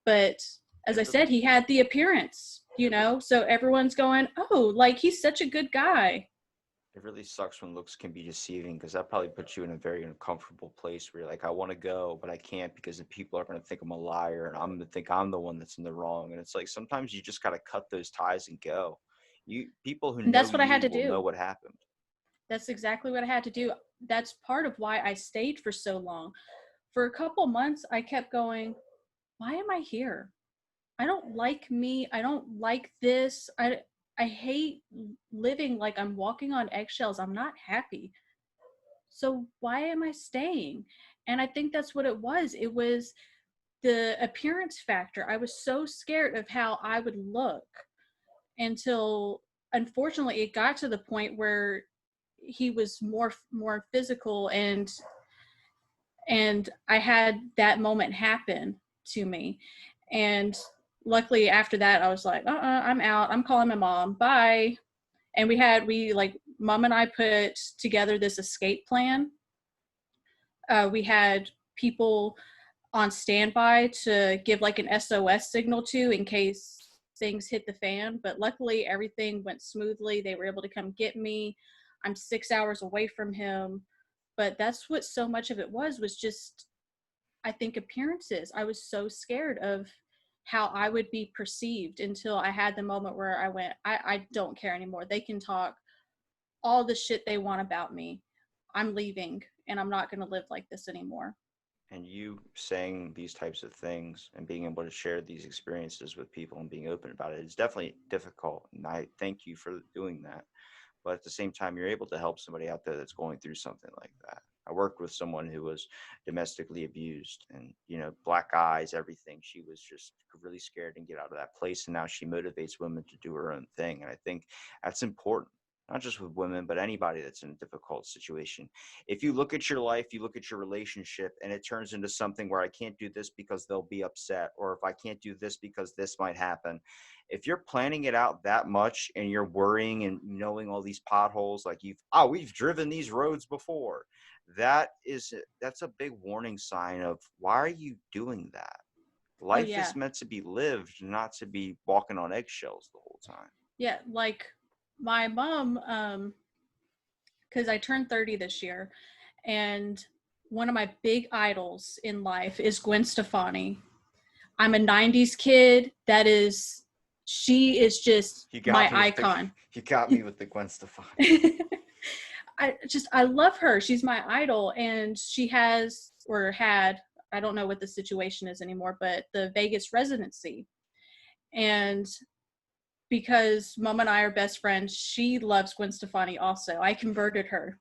But as It I really said, he had the appearance, you know? So everyone's going, "Oh, like he's such a good guy." It really sucks when looks can be deceiving because that probably puts you in a very uncomfortable place where you're like, I want to go, but I can't because the people are going to think I'm a liar and I'm going to think I'm the one that's in the wrong. And it's like sometimes you just got to cut those ties and go. You people who And know that's what I had you to will know do. what happened. That's exactly what I had to do. That's part of why I stayed for so long. For a couple months, I kept going, "Why am I here? I don't like me. I don't like this. I hate living like I'm walking on eggshells. I'm not happy. So why am I staying?" And I think that's what it was. It was the appearance factor. I was so scared of how I would look, until unfortunately it got to the point where he was more physical, and I had that moment happen to me. And luckily after that I was like, I'm out. I'm calling my mom. Bye. And we like, mom and I put together this escape plan. We had people on standby to give like an SOS signal to, in case things hit the fan. But luckily everything went smoothly. They were able to come get me. I'm 6 hours away from him. But that's what so much of it was just, I think, appearances. I was so scared of how I would be perceived, until I had the moment where I went, I don't care anymore. They can talk all the shit they want about me. I'm leaving, and I'm not going to live like this anymore. And you saying these types of things and being able to share these experiences with people and being open about it is definitely difficult. And I thank you for doing that. But at the same time, you're able to help somebody out there that's going through something like that. I worked with someone who was domestically abused and, black eyes, everything. She was just really scared to get out of that place. And now she motivates women to do her own thing. And I think that's important, not just with women, but anybody that's in a difficult situation. If you look at your life, you look at your relationship, and it turns into something where I can't do this because they'll be upset, or if I can't do this because this might happen. If you're planning it out that much and you're worrying and knowing all these potholes, like we've driven these roads before, that's a big warning sign of why are you doing that? Oh Life yeah. is meant to be lived, not to be walking on eggshells the whole time. Yeah, like my mom, because I turned 30 this year, And one of my big idols in life is Gwen Stefani. I'm a 90s kid. She is just You got my me with the icon. you got me with the Gwen Stefani. I love her. She's my idol. And she has, or had, I don't know what the situation is anymore, but the Vegas residency. And because Mom and I are best friends, she loves Gwen Stefani also. I converted her.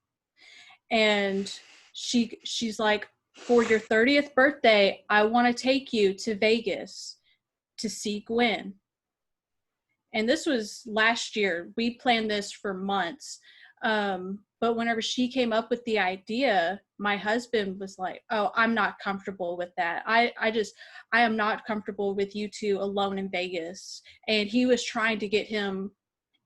And she's like, for your 30th birthday, I want to take you to Vegas to see Gwen. And this was last year. We planned this for months. But whenever she came up with the idea, my husband was like, oh, I'm not comfortable with that. I am not comfortable with you two alone in Vegas. And he was trying to get him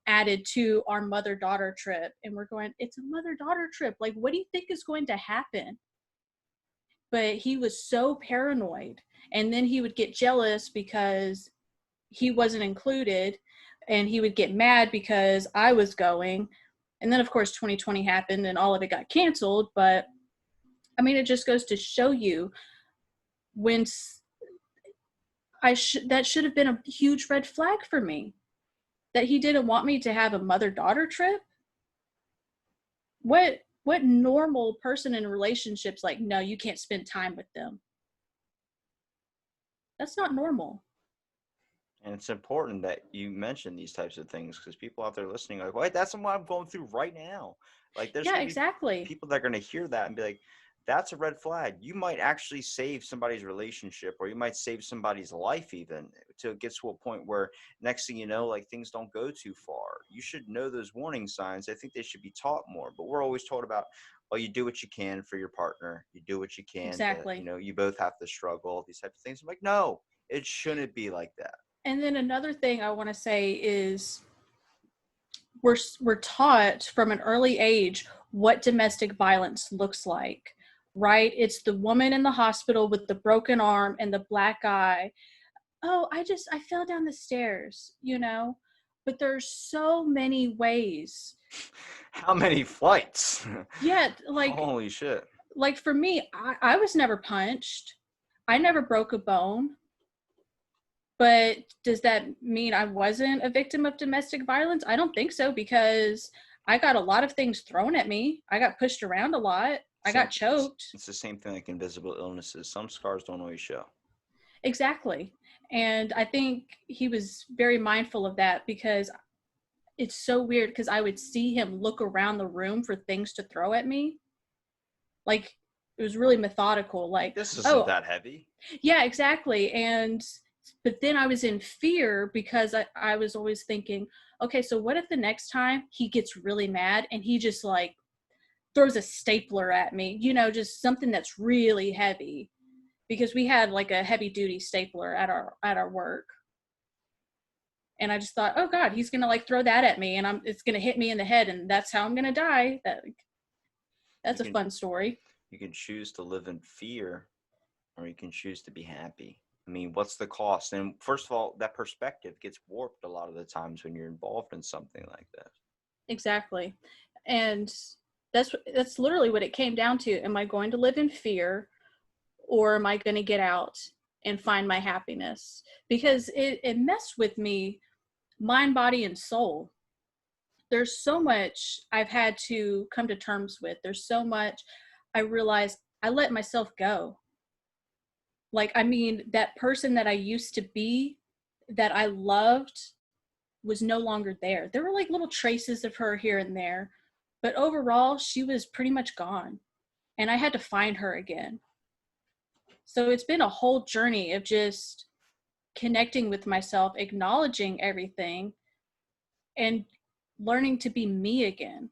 added to our mother-daughter trip. And we're going, it's a mother-daughter trip. Like, what do you think is going to happen? But he was so paranoid. And then he would get jealous because he wasn't included, and he would get mad because I was going. And then of course 2020 happened and all of it got canceled. But I mean, it just goes to show you when that should have been a huge red flag for me, that he didn't want me to have a mother-daughter trip. What normal person in relationships like, no, you can't spend time with them? That's not normal. And it's important that you mention these types of things, because people out there listening are like, wait, that's what I'm going through right now. Like, there's Yeah, going to be exactly. people that are going to hear that and be like, that's a red flag. You might actually save somebody's relationship, or you might save somebody's life, even to get to a point where next thing you know, like, things don't go too far. You should know those warning signs. I think they should be taught more, but we're always told about, oh, you do what you can for your partner. You do what you can to, Exactly. you both have to struggle, these types of things. I'm like, no, it shouldn't be like that. And then another thing I want to say is we're taught from an early age what domestic violence looks like, right? It's the woman in the hospital with the broken arm and the black eye. Oh, I fell down the stairs, But there's so many ways. How many flights? Yeah, Holy shit. like for me, I was never punched. I never broke a bone. But does that mean I wasn't a victim of domestic violence? I don't think so, because I got a lot of things thrown at me. I got pushed around a lot. I got choked. It's the same thing like invisible illnesses. Some scars don't always show. Exactly. And I think he was very mindful of that, because it's so weird, because I would see him look around the room for things to throw at me. Like, it was really methodical. Like, This isn't oh, that heavy. yeah, exactly. But then I was in fear, because I was always thinking, okay, so what if the next time he gets really mad and he just like throws a stapler at me, just something that's really heavy, because we had like a heavy duty stapler at our work. And I just thought, oh God, he's going to like throw that at me, and it's going to hit me in the head, and that's how I'm going to die. That's a fun story. You can choose to live in fear, or you can choose to be happy. I mean, what's the cost? And first of all, that perspective gets warped a lot of the times when you're involved in something like that. Exactly. And that's literally what it came down to. Am I going to live in fear, or am I going to get out and find my happiness? Because it messed with me, mind, body, and soul. There's so much I've had to come to terms with. There's so much I realized I let myself go. Like, I mean, that person that I used to be, that I loved, was no longer there. There were like little traces of her here and there, but overall, she was pretty much gone. And I had to find her again. So it's been a whole journey of just connecting with myself, acknowledging everything, and learning to be me again,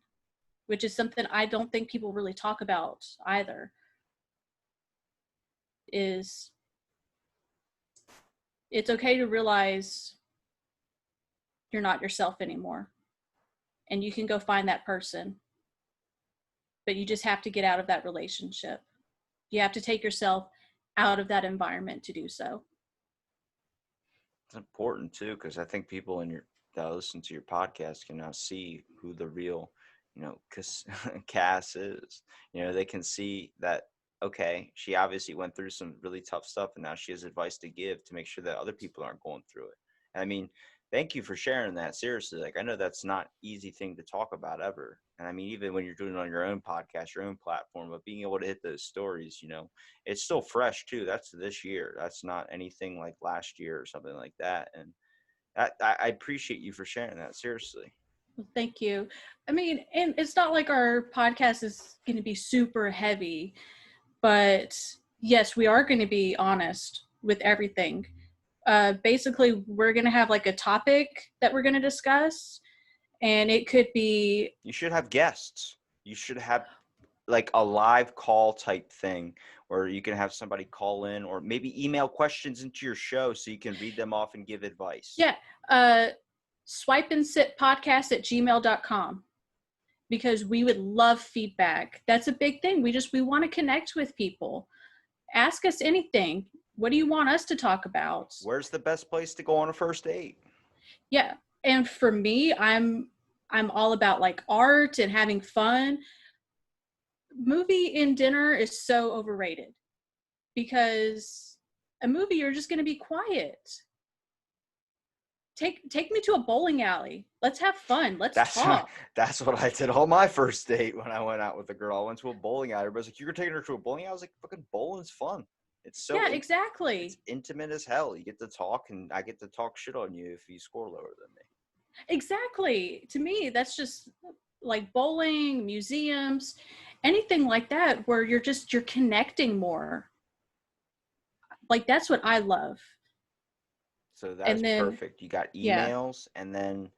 which is something I don't think people really talk about either. Is it's okay to realize you're not yourself anymore, and you can go find that person, but you just have to get out of that relationship. You have to take yourself out of that environment to do so. It's important too, because I think people that listen to your podcast can now see who the real because Cass is, they can see that, okay, she obviously went through some really tough stuff, and now she has advice to give to make sure that other people aren't going through it. And I mean, thank you for sharing that. Seriously, like, I know that's not easy thing to talk about ever. And I mean, even when you're doing it on your own podcast, your own platform, but being able to hit those stories, it's still fresh too. That's this year. That's not anything like last year or something like that. And I appreciate you for sharing that. Seriously. Thank you. I mean, and it's not like our podcast is going to be super heavy, but yes, we are going to be honest with everything. Basically, we're going to have like a topic that we're going to discuss, and it could be. You should have guests. You should have like a live call type thing where you can have somebody call in, or maybe email questions into your show so you can read them off and give advice. Yeah. swipeandsitpodcast@gmail.com, because we would love feedback. That's a big thing. We want to connect with people. Ask us anything. What do you want us to talk about? Where's the best place to go on a first date? Yeah. And for me, I'm all about like art and having fun. Movie and dinner is so overrated, because a movie, you're just going to be quiet. Take me to a bowling alley. Let's have fun. Let's talk. That's what I did on my first date when I went out with a girl. I went to a bowling alley. Everybody's like, "You're taking her to a bowling alley?" I was like, "Fucking bowling's fun. It's so exactly. It's intimate as hell. You get to talk, and I get to talk shit on you if you score lower than me." Exactly. To me, that's just like bowling, museums, anything like that, where you're connecting more. Like, that's what I love. So that's perfect. You got emails, and then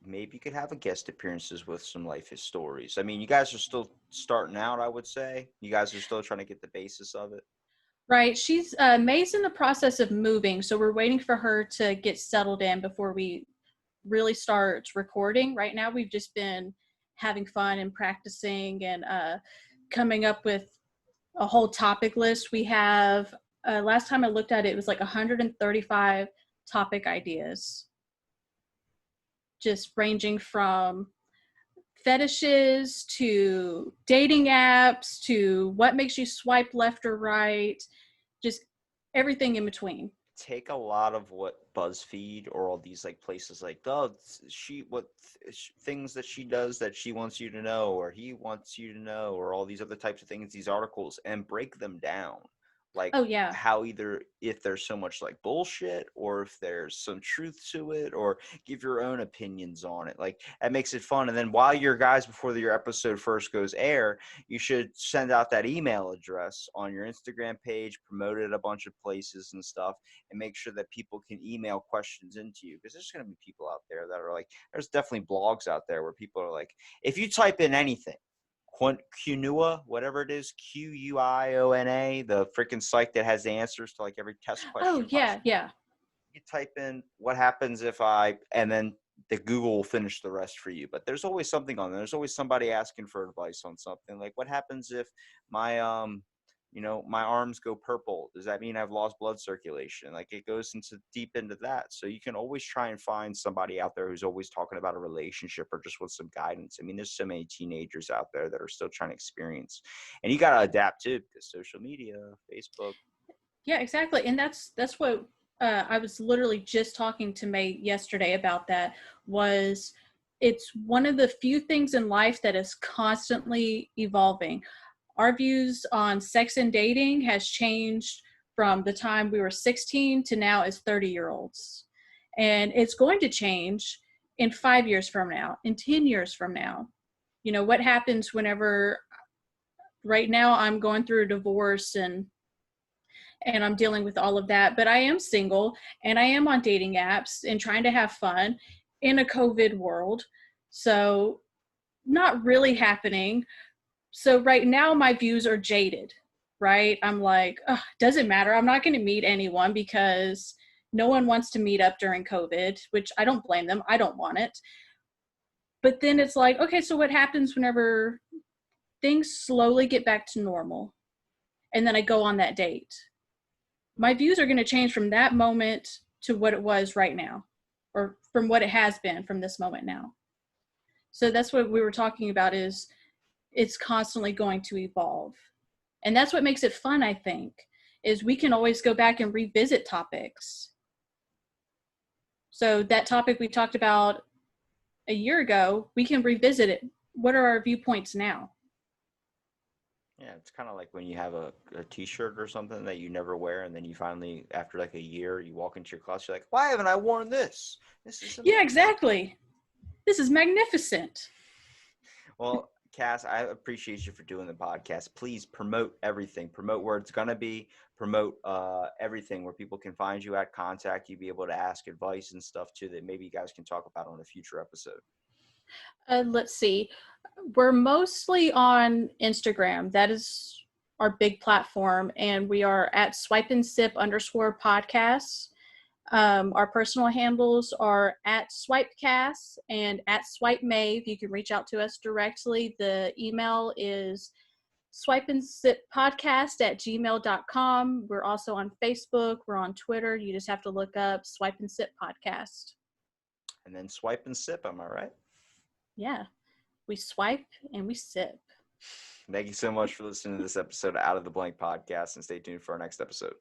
maybe you could have a guest appearances with some life stories. I mean, you guys are still starting out, I would say. You guys are still trying to get the basis of it. Right. She's Maeve's in the process of moving, so we're waiting for her to get settled in before we really start recording. Right now, we've just been having fun and practicing and coming up with a whole topic list. We have, last time I looked at it, it was like 135 topic ideas, just ranging from fetishes to dating apps to what makes you swipe left or right, just everything in between. Take a lot of what BuzzFeed or all these like places like, oh, things that she does that she wants you to know, or he wants you to know, or all these other types of things, these articles, and break them down. Like, how either if there's so much like bullshit, or if there's some truth to it, or give your own opinions on it. Like, that makes it fun. And then while your guys, before your episode first goes air, you should send out that email address on your Instagram page, promote it at a bunch of places and stuff, and make sure that people can email questions into you. Because there's going to be people out there that are like, there's definitely blogs out there where people are like, if you type in anything, Quinua, whatever it is, Quiona, the freaking site that has the answers to like every test question. Oh, yeah, possible. Yeah. You type in what happens if and then the Google will finish the rest for you. But there's always something on there. There's always somebody asking for advice on something. Like, what happens if my my arms go purple? Does that mean I've lost blood circulation? Like, it goes deep into that. So you can always try and find somebody out there who's always talking about a relationship or just with some guidance. I mean, there's so many teenagers out there that are still trying to experience, and you got to adapt too, because social media, Facebook. Yeah, exactly. And that's what I was literally just talking to Maeve yesterday about. That was, it's one of the few things in life that is constantly evolving. Our views on sex and dating has changed from the time we were 16 to now as 30-year-olds. And it's going to change in 5 years from now, in 10 years from now. You know, what happens whenever, right now I'm going through a divorce and I'm dealing with all of that, but I am single and I am on dating apps and trying to have fun in a COVID world. So not really happening. So right now my views are jaded, right? I'm like, doesn't matter. I'm not going to meet anyone because no one wants to meet up during COVID, which I don't blame them. I don't want it. But then it's like, okay, so what happens whenever things slowly get back to normal? And then I go on that date. My views are going to change from that moment to what it was right now, or from what it has been from this moment now. So that's what we were talking about, is it's constantly going to evolve. And that's what makes it fun, I think, is we can always go back and revisit topics. So that topic we talked about a year ago, we can revisit it. What are our viewpoints now? Yeah, it's kind of like when you have a t-shirt or something that you never wear, and then you finally, after like a year, you walk into your closet, you're like, why haven't I worn this? This is amazing. Yeah, exactly. This is magnificent. Well, Cass, I appreciate you for doing the podcast. Please promote everything. Promote where it's gonna be. Promote everything where people can find you at, contact you, be able to ask advice and stuff too that maybe you guys can talk about on a future episode. Let's see. We're mostly on Instagram. That is our big platform. And we are at swipeandsip_podcasts. Our personal handles are at swipecast and at swipe Maeve. You can reach out to us directly. The email is swipeandsippodcast@gmail.com. We're also on Facebook. We're on Twitter. You just have to look up Swipe and Sip Podcast. And then swipe and sip, am I right? Yeah. We swipe and we sip. Thank you so much for listening to this episode of Out of the Blank podcast, and stay tuned for our next episode.